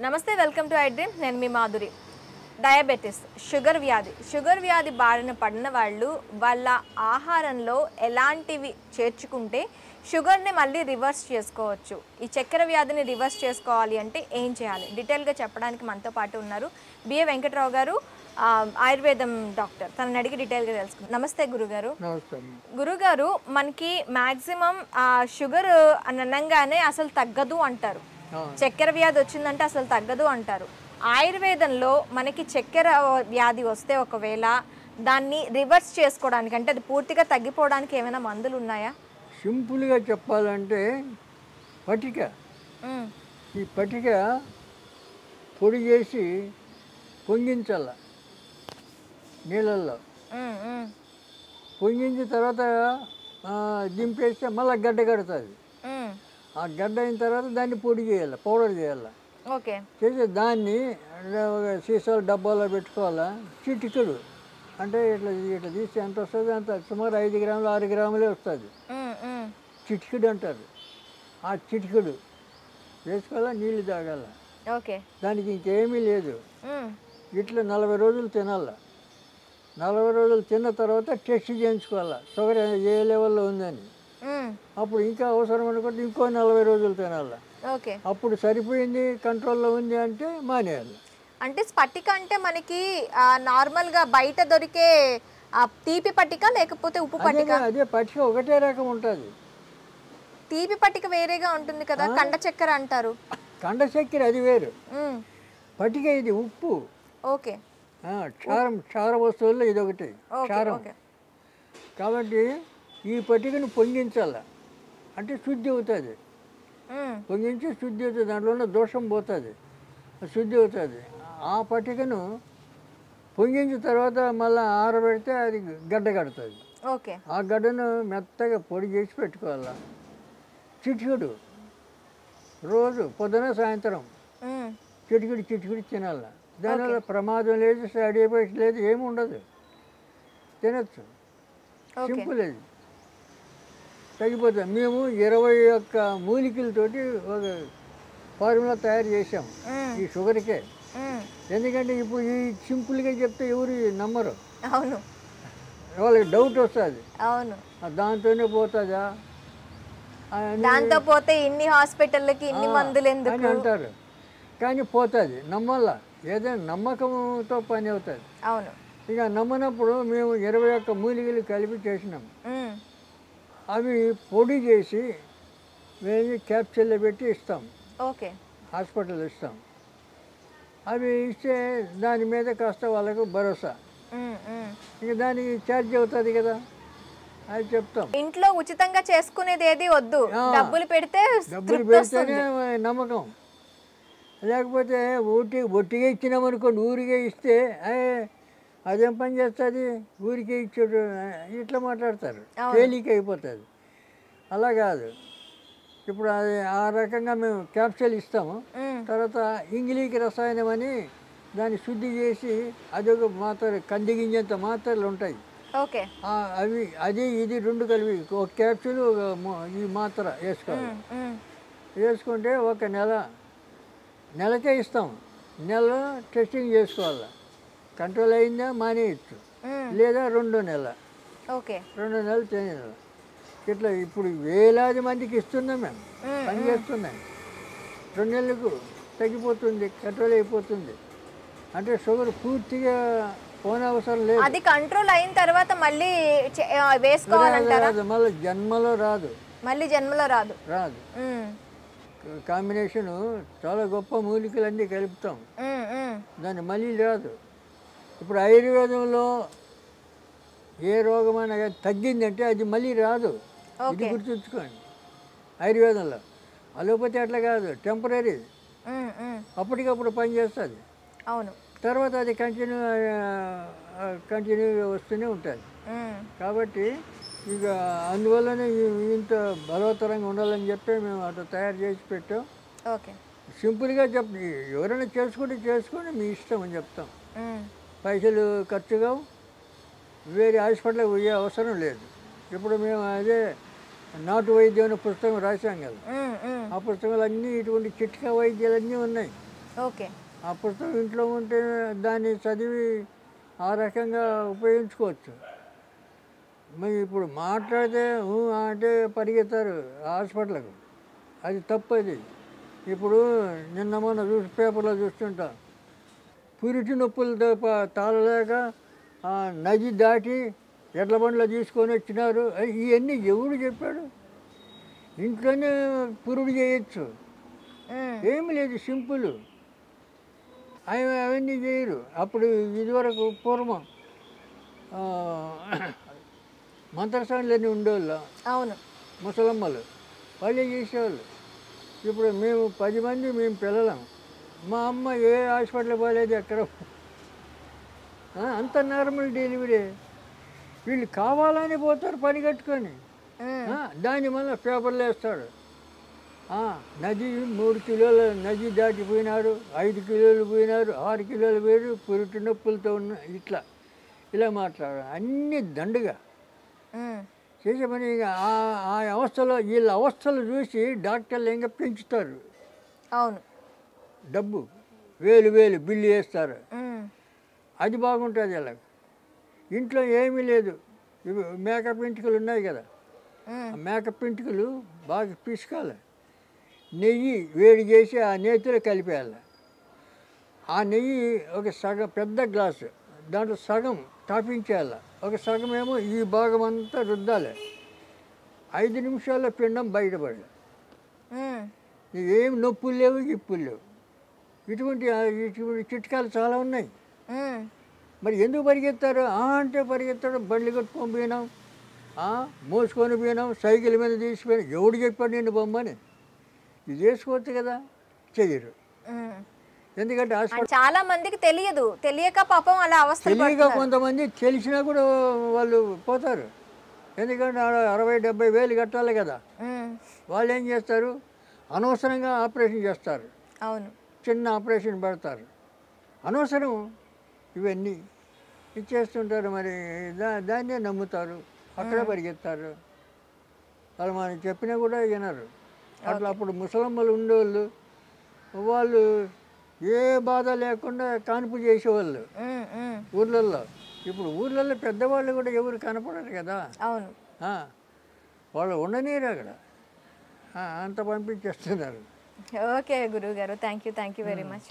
నమస్తే welcome to I dream నేను మీ Madhuri. Diabetes sugar వ్యాధి బారిన పడిన వాళ్ళు వాళ్ళ ఆహారంలో ఎలాంటివి చేర్చుకుంటే షుగర్ని మళ్ళీ రివర్స్ చేసుకోవచ్చు. ఈ చక్కెర వ్యాధిని రివర్స్ చేసుకోవాలి అంటే ఏం చేయాలి, డీటెయిల్గా చెప్పడానికి మనతో పాటు ఉన్నారు బిఏ వెంకట్రావు గారు, ఆయుర్వేదం డాక్టర్. తనని అడిగి డీటెయిల్గా తెలుసుకుందాం. నమస్తే గురుగారు. గురుగారు, మనకి మ్యాక్సిమం షుగర్ అనగానే అసలు తగ్గదు అంటారు, చక్కెర వ్యాధి వచ్చిందంటే అసలు తగ్గదు అంటారు. ఆయుర్వేదంలో మనకి చక్కెర వ్యాధి వస్తే ఒకవేళ దాన్ని రివర్స్ చేసుకోవడానికి, అంటే అది పూర్తిగా తగ్గిపోవడానికి ఏమైనా మందులు ఉన్నాయా? సింపుల్గా చెప్పాలంటే పటిక, ఈ పటిక పొడి చేసి పొంగించాల నీళ్ళల్లో. పొంగించిన తర్వాత దింపేస్తే మళ్ళీ గడ్డ కడుతుంది. ఆ గడ్డ అయిన తర్వాత దాన్ని పొడి చేయాలి, పౌడర్ చేయాలి. ఓకే, చేసి దాన్ని సీసాలు డబ్బాలో పెట్టుకోవాలా. చిటికెడు అంటే ఇట్లా ఇట్లా తీసి ఎంత వస్తుంది అంత, సుమారు 5 గ్రాములు 6 గ్రాములే వస్తుంది. చిటికెడు అంటారు. ఆ చిటికెడు వేసుకోవాలా, నీళ్ళు తాగాల. ఓకే, దానికి ఇంకేమీ లేదు. ఇట్లా 40 రోజులు తినాల. 40 రోజులు తిన్న తర్వాత టెస్ట్ చేయించుకోవాలా షుగర్ ఏ లెవెల్లో ఉందని. అప్పుడు ఇంకా అవసరం అనుకుంటే ఇంకో 40 రోజులు తినాలి. ఓకే, అప్పుడు సరిపోయింది, కంట్రోల్లో ఉంది అంటే మానేయాలి. అంటే స్పటిక అంటే మనకి నార్మల్గా బయట దొరికే తీపి పట్టిక లేకపోతే ఉప్పు పట్టిక? అదే పట్టిక ఒకటే రకం ఉంటుంది. తీపి పట్టిక వేరేగా ఉంటుంది కదా, కండ చక్కెర అంటారు. కండ చక్కెర అది వేరు, పట్టిక ఇది ఉప్పు. ఓకే, క్షార వస్తువుల్లో ఇది ఒకటి క్షారం. కాబట్టి ఈ పట్టికను పొంగించాల, అంటే శుద్ధి అవుతుంది. పొంగించి శుద్ధి అవుతుంది, దాంట్లో ఉన్న దోషం పోతుంది, శుద్ధి అవుతుంది. ఆ పట్టికను పొంగించిన తర్వాత మళ్ళీ ఆరబెడితే అది గడ్డ కడుతుంది. ఓకే, ఆ గడ్డను మెత్తగా పొడి చేసి పెట్టుకోవాలా. చిటికెడు రోజు పొద్దున సాయంత్రం చిటికెడు తినాల. దానివల్ల ప్రమాదం లేదు, సైడ్ ఎఫెక్ట్స్ లేదు, ఏమి ఉండదు, తినచ్చు. సింపుల్ అది, తగ్గిపోతుంది. మేము 21 మూలికలతోటి ఒక ఫార్ములా తయారు చేసాం ఈ షుగర్కే. ఎందుకంటే ఇప్పుడు ఈ సింపుల్గా చెప్తే ఎవరు నమ్మరు. అవును, వాళ్ళకి డౌట్ వస్తుంది. అవును, దాంతోనే పోతుందా, దాంతో పోతే ఇన్ని హాస్పిటల్కి ఇన్ని మందులు ఎందుకు అని అంటారు. కానీ పోతుంది, నమ్మల్ల. ఏదైనా నమ్మకంతో పని అవుతుంది. అవును, ఇక నమ్మనప్పుడు మేము 21 మూలికలు కలిపి చేసినాం. అవి పొడి చేసి మేము క్యాప్సూల్లో పెట్టి ఇస్తాం. ఓకే, హాస్పిటల్ ఇస్తాం. అవి ఇస్తే దాని మీద కాస్త వాళ్ళకు భరోసా. ఇక దానికి ఛార్జ్ అవుతుంది కదా, అది చెప్తాం. ఇంట్లో ఉచితంగా చేసుకునేది ఏది వద్దు, డబ్బులు పెడితేనే నమ్మకం. లేకపోతే ఒట్టిగా ఇచ్చినామనుకోండి, ఊరికే ఇస్తే అదేం పని చేస్తుంది, ఊరికే ఇచ్చాడు ఇట్లా మాట్లాడతారు, తేలిక అయిపోతుంది. అలా కాదు. ఇప్పుడు అది ఆ రకంగా మేము క్యాప్సూల్ ఇస్తాము. తర్వాత ఇంగ్లీకి రసాయనం అని దాన్ని శుద్ధి చేసి అదొక మాత్ర, కంది గింజంత మాత్రలు ఉంటాయి. ఓకే, అవి అది ఇది 2 కలిపి ఒక క్యాప్సూల్ ఈ మాత్ర వేసుకోవాలి. వేసుకుంటే ఒక నెలకే ఇస్తాం. నెల టెస్టింగ్ చేసుకోవాలి, కంట్రోల్ అయిందా మానేయచ్చు, లేదా 2 నెలలు. ఓకే, 2 నెలలు తినేయాలి. ఇట్లా ఇప్పుడు వేలాది మందికి ఇస్తున్నాం, మేము పని చేస్తున్నాం. 2 నెలలకు తగ్గిపోతుంది, కంట్రోల్ అయిపోతుంది. అంటే షుగర్ పూర్తిగా పోనే అవసరం లేదు. అది కంట్రోల్ అయిన తర్వాత మళ్ళీ వేసుకోవాలంటారా? మళ్ళీ జన్మలో రాదు, రాదు. కాంబినేషను చాలా గొప్ప మూలికలన్నీ కలుపుతాం, దాన్ని మళ్ళీ రాదు. ఇప్పుడు ఆయుర్వేదంలో ఏ రోగమైనా తగ్గిందంటే అది మళ్ళీ రాదు, ఇది గుర్తుంచుకోండి. ఆయుర్వేదంలో అలోపతి అట్లా కాదు, టెంపరీ, అప్పటికప్పుడు పనిచేస్తుంది. అవును, తర్వాత అది కంటిన్యూగా వస్తూనే ఉంటుంది. కాబట్టి ఇక అందువల్లనే ఇంత బలవత్తరంగా ఉండాలని చెప్పి మేము అట్లా తయారు చేసి పెట్టాం. ఓకే, సింపుల్గా ఎవరైనా చేసుకొని మీ ఇష్టం అని చెప్తాం. పైసలు ఖర్చుగా వేరే హాస్పిటల్కి పోయే అవసరం లేదు. ఇప్పుడు మేము అదే నాటు వైద్యం అనే పుస్తకం రాశాం కదా, ఆ పుస్తకాలు అన్నీ ఇటువంటి చిట్కా వైద్యాలు అన్నీ ఉన్నాయి. ఓకే. ఆ పుస్తకం ఇంట్లో ఉంటే దాన్ని చదివి ఆ రకంగా ఉపయోగించుకోవచ్చు. మరి ఇప్పుడు మాట్లాడితే అంటే పరిగెత్తారు హాస్పిటల్‌కు. అది తప్పది. ఇప్పుడు నిన్న మొన్న పేపర్‌లో చూస్తుంటా. పురిటి నొప్పులతో తాళలేక నది దాటి ఎడ్ల బండిలో తీసుకొని వచ్చినారు. ఇవన్నీ ఎవడు చెప్పాడు? ఇంట్లోనే పురుడు చేయొచ్చు. ఏమి లేదు, సింపుల్. అవన్నీ చేయరు. అప్పుడు ఇదివరకు పూర్వం మంత్రసానులన్నీ ఉండేవాళ్ళు. అవును. ముసలమ్మలు వాళ్ళే చేసేవాళ్ళు. ఇప్పుడు మేము 10 మంది మేము పిల్లలం. మా అమ్మ ఏ హాస్పిటల్ పోలేదు ఎక్కడ. అంత నార్మల్ డెలివరీ. వీళ్ళు కావాలని పోతారు పని కట్టుకొని. దాన్ని మళ్ళీ పేపర్లు వేస్తాడు. నది 3 కిలోల నది దాటిపోయినారు, 5 కిలోలు పోయినారు, 6 కిలోలు పోయారు, పురిటి నొప్పులతో ఉన్న ఇలా మాట్లాడారు. అన్నీ దండుగా చేసే పని. ఆ అవస్థలో వీళ్ళ అవస్థలు చూసి డాక్టర్లు ఇంకా పెంచుతారు. అవును. డబ్బు వేలు బిల్లు వేస్తారు. అది బాగుంటుంది ఇలా. ఇంట్లో ఏమీ లేదు. ఇవి మేకప్ ఇంటికలు ఉన్నాయి కదా, ఆ మేకప్ ఇంటికలు బాగా పిసుకాలి. నెయ్యి వేడి చేసి ఆ నేతిలో కలిపేయాలి. ఆ నెయ్యి ఒక సగం పెద్ద గ్లాసు, దాంట్లో సగం తాపించేయాలి, ఒక సగం ఏమో ఈ భాగం అంతా రుద్దాలి. 5 నిమిషాల్లో పిండం బయటపడాలి. ఏం నొప్పులు లేవు, ఇప్పులు లేవు. ఇటువంటి చిట్కాలు చాలా ఉన్నాయి. మరి ఎందుకు పరిగెత్తారు? అంటే పరిగెత్తాడు. బండ్లు కట్టుకొని పోయినాం, మోసుకొని పోయినాం, సైకిల్ మీద తీసిపోయినాం. ఎవడు చెప్పాడు నిన్ను బొమ్మని? ఇది చేసుకోవచ్చు కదా, చెయ్యరు. ఎందుకంటే చాలా మందికి తెలియదు, తెలియక పాపం అలా అవస్థ. తెలియక కొంతమంది తెలిసినా కూడా వాళ్ళు పోతారు. ఎందుకంటే 60-70 వేలు కట్టాలి కదా. వాళ్ళు ఏం చేస్తారు? అనవసరంగా ఆపరేషన్ చేస్తారు. అవును. చిన్న ఆపరేషన్ పెడతారు. అనవసరం ఇవన్నీ ఇచ్చేస్తుంటారు. మరి దాన్నే నమ్ముతారు, అక్కడే పరిగెత్తారు. వాళ్ళు మనం చెప్పినా కూడా వినరు. అట్లా అప్పుడు ముసలమ్మలు ఉండేవాళ్ళు, వాళ్ళు ఏ బాధ లేకుండా కాన్పు చేసేవాళ్ళు ఊర్లలో. ఇప్పుడు ఊర్లలో పెద్దవాళ్ళు కూడా ఎవరు కనపడరు కదా. అవును. వాళ్ళు ఉండనీరు అక్కడ, అంత పంపించేస్తున్నారు. ఓకే గురువు గారు, థ్యాంక్ యూ వెరీ మచ్.